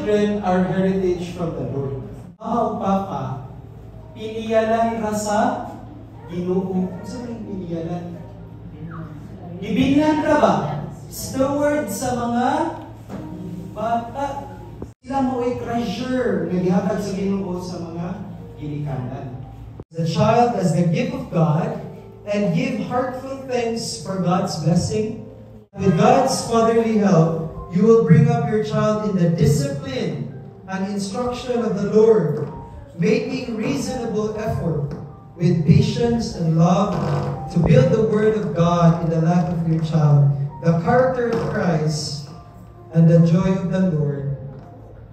children are heritage from the Lord. Mama o papa, piniyalan ra sa Ginoo. Sa may piniyalan? Gibilhan ra ba? Steward sa mga bata. Sila mo ay treasure na gihatag sa Ginoo sa mga ginikanan. The child as the gift of God and give heartfelt thanks for God's blessing. With God's fatherly help, you will bring up your child in the discipline and instruction of the Lord, making reasonable effort with patience and love to build the Word of God in the life of your child, the character of Christ, and the joy of the Lord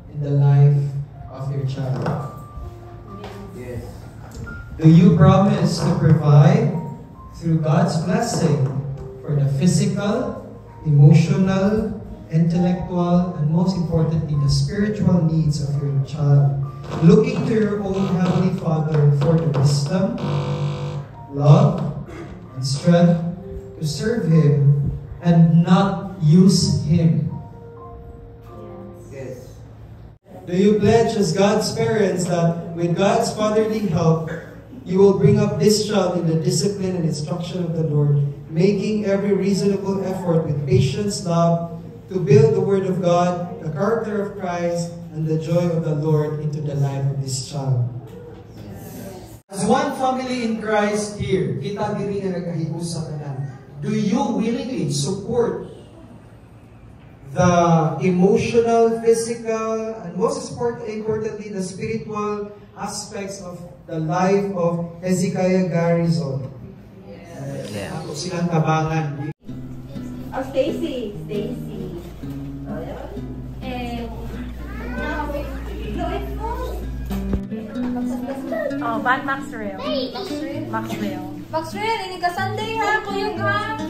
in the life of your child. Yes. Do you promise to provide through God's blessing for the physical, emotional, intellectual, and most importantly, the spiritual needs of your child, looking to your own Heavenly Father for the wisdom, love, and strength to serve Him and not use Him? Yes. Do you pledge as God's parents that with God's fatherly help, you will bring up this child in the discipline and instruction of the Lord, making every reasonable effort with patience, love, to build the Word of God, the character of Christ, and the joy of the Lord into the life of this child? As one family in Christ here, kita diri nga nagkahiusa kanan. Do you willingly support the emotional, physical, and most importantly, the spiritual aspects of the life of Hezekiah Garrison? Yes. Ako silang tabangan. Oh, Stacy. Oh, Van Maxwell. Maxwell, ini ka Sunday ha, kuyog ha.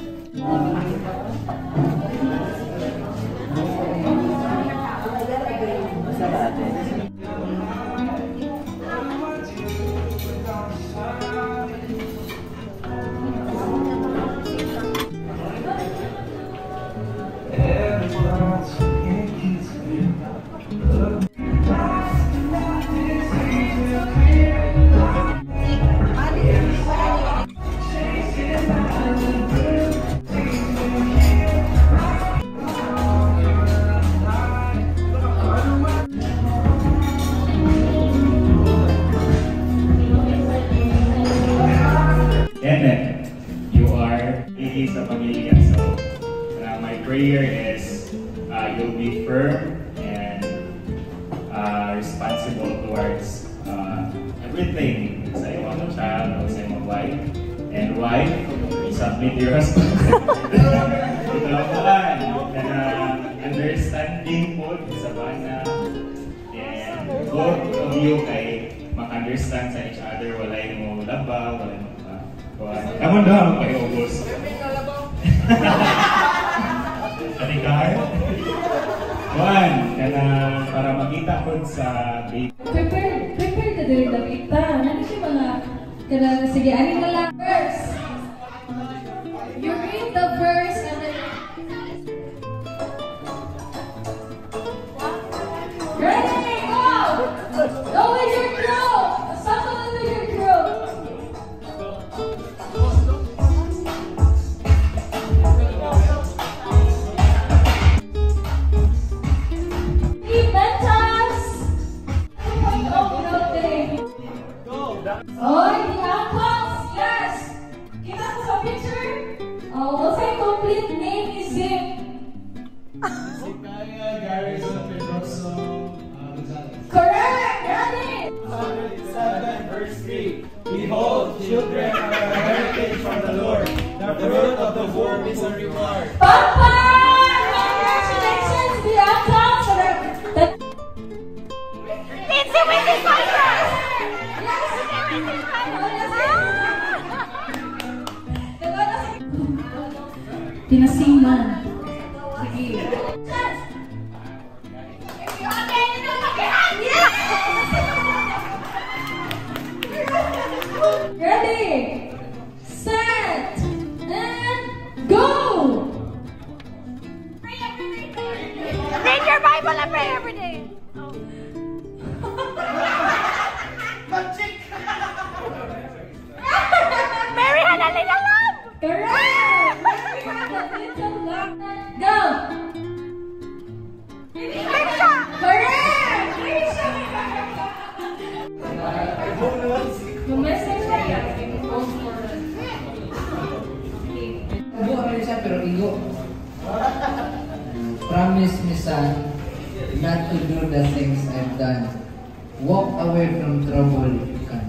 You are leading sa pamilya. So, my prayer is you'll be firm and responsible towards everything sa iyong child o sa iyong wife. And wife, submit your husband. Ito lang po understanding po sa bana. And both of you kay mag-understand sa each other. Wala yung labaw, wala yung naman daw kayo ubos. Atikar? Juan, para makita ko sa baby. Prepare na din Davita. Ano siya mga sige, anin na lang verse. You read the verse and then ready, go! Go with your crew! Assemble with your crew! Oh, the outcomes, yes! Kita ko sa picture? Oh, what's my complete name is him? Hezekiah Garrison Pedroso Gonzalez. Correct! Ready! 107 verse 3. Behold, children are a heritage from the Lord. The fruit of the womb is a reward. Papa! Congratulations! The outcomes are... Lindsay with the fire! Pinasiman. Sige. Ready, set, and go! Read your Bible and pray every day. Clock. Go! Correct! Mag-message ka yan. Igo ano siya pero igo. Promise me son not to do the things I've done. Walk away from trouble if you can.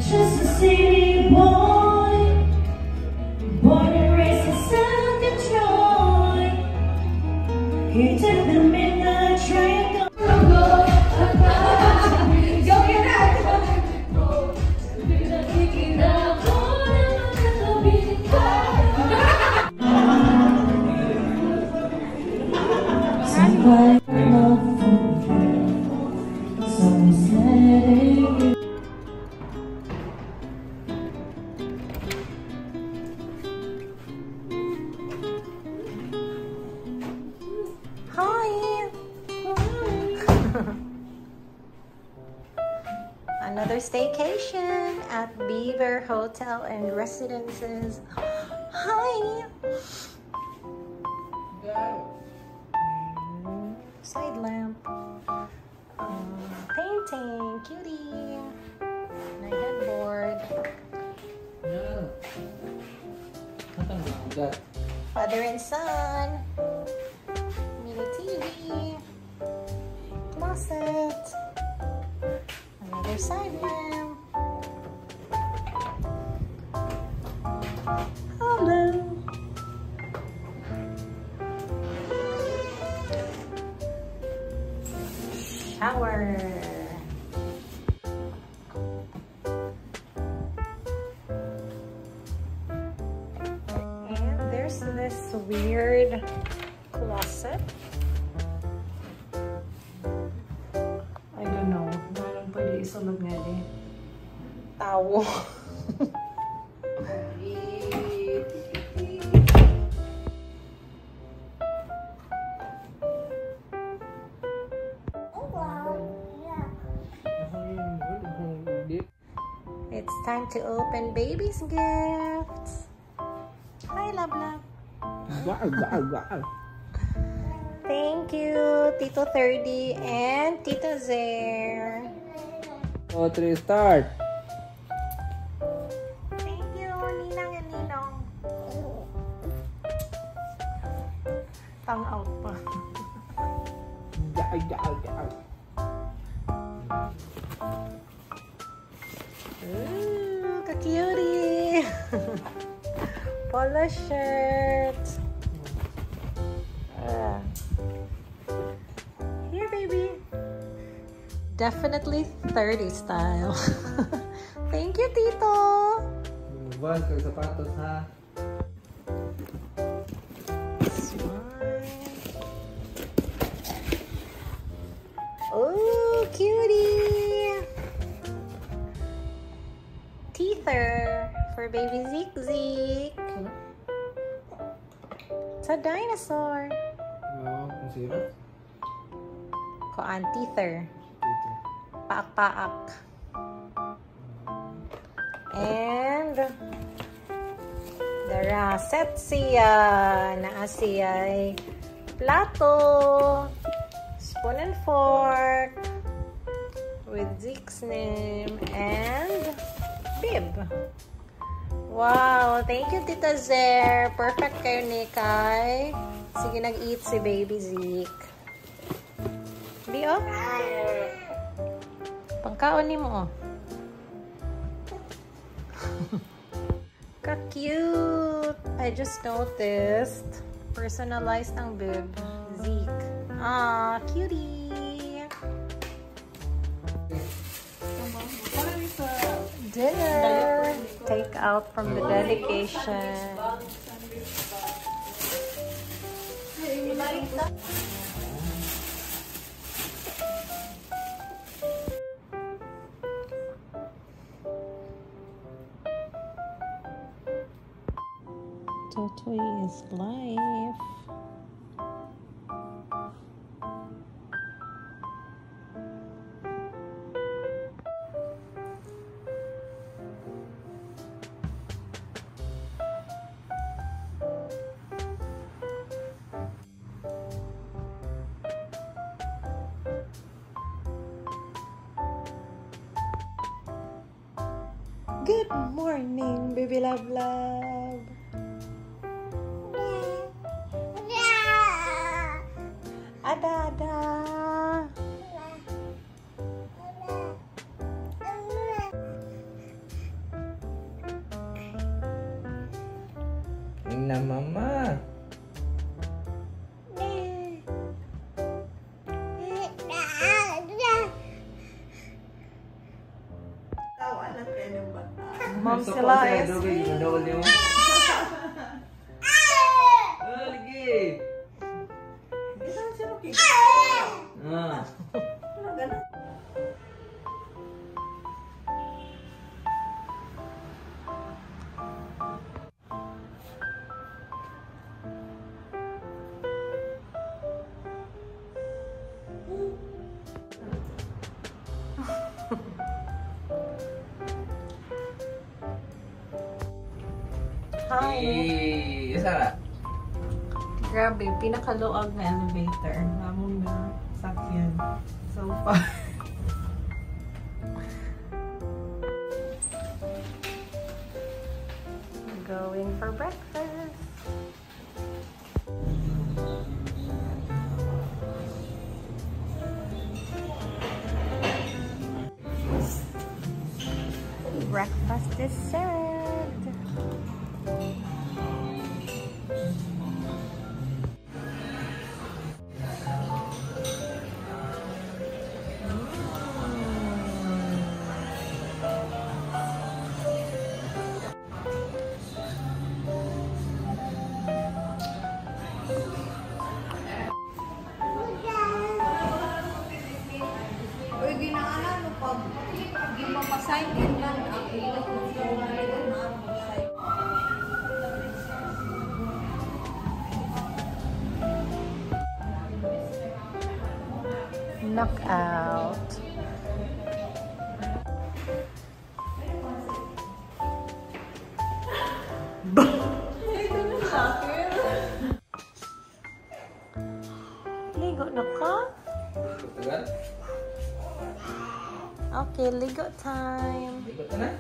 Just a city boy, born and raised in self-control. He took the midnight train. Go get out! Somebody love for you, someone's letting you. Hi! Another staycation at Beaver Hotel and Residences. Hi! Side lamp. Painting. Cutie. And a headboard. No. Nothing wrong with that. Father and son. Mini TV. Closet. Another side lamp. Hello. Shower. And there's this weird closet. I don't know. Parang pwede isulog nga eh. Tao. It's time to open baby's gifts. Hi, Love Love. Thank you, Tito 30 and Tito Zaire. 2, 3, start. Thank you, Ninang and Ninong. Tongue out pa. Ooh, ka-cutie! Polo shirt. Here, baby. Definitely 30 style. Thank you, Tito. Bukas kag sapatos ha. Oh, cutie! Teether for baby Zeke Zeke. It's a dinosaur. Oo, kung sino? Koan, teether. Paak-paak. And the set siya. Naa siya ay plato. Spoon and fork. With Zeke's name. And bib. Wow! Thank you, Tita Zer. Perfect kayo ni Kai. Sige, nag-eat si baby Zeke. Di, oh. Pangkaon ni mo, oh. Ka-cute! I just noticed. Personalized ang bib. Zeke. Ah, cutie! Dinner! Take out from the dedication. Toy is life. Good morning, baby love love. Ada ada. Na mama. Mom sila is Hi. Sara. Grabe, pinakaluag na elevator. Among na sakyan. So far. Going for breakfast. Breakfast is served. Knockout. Ligo na ka? Okay, ligo time. Ligo ka na?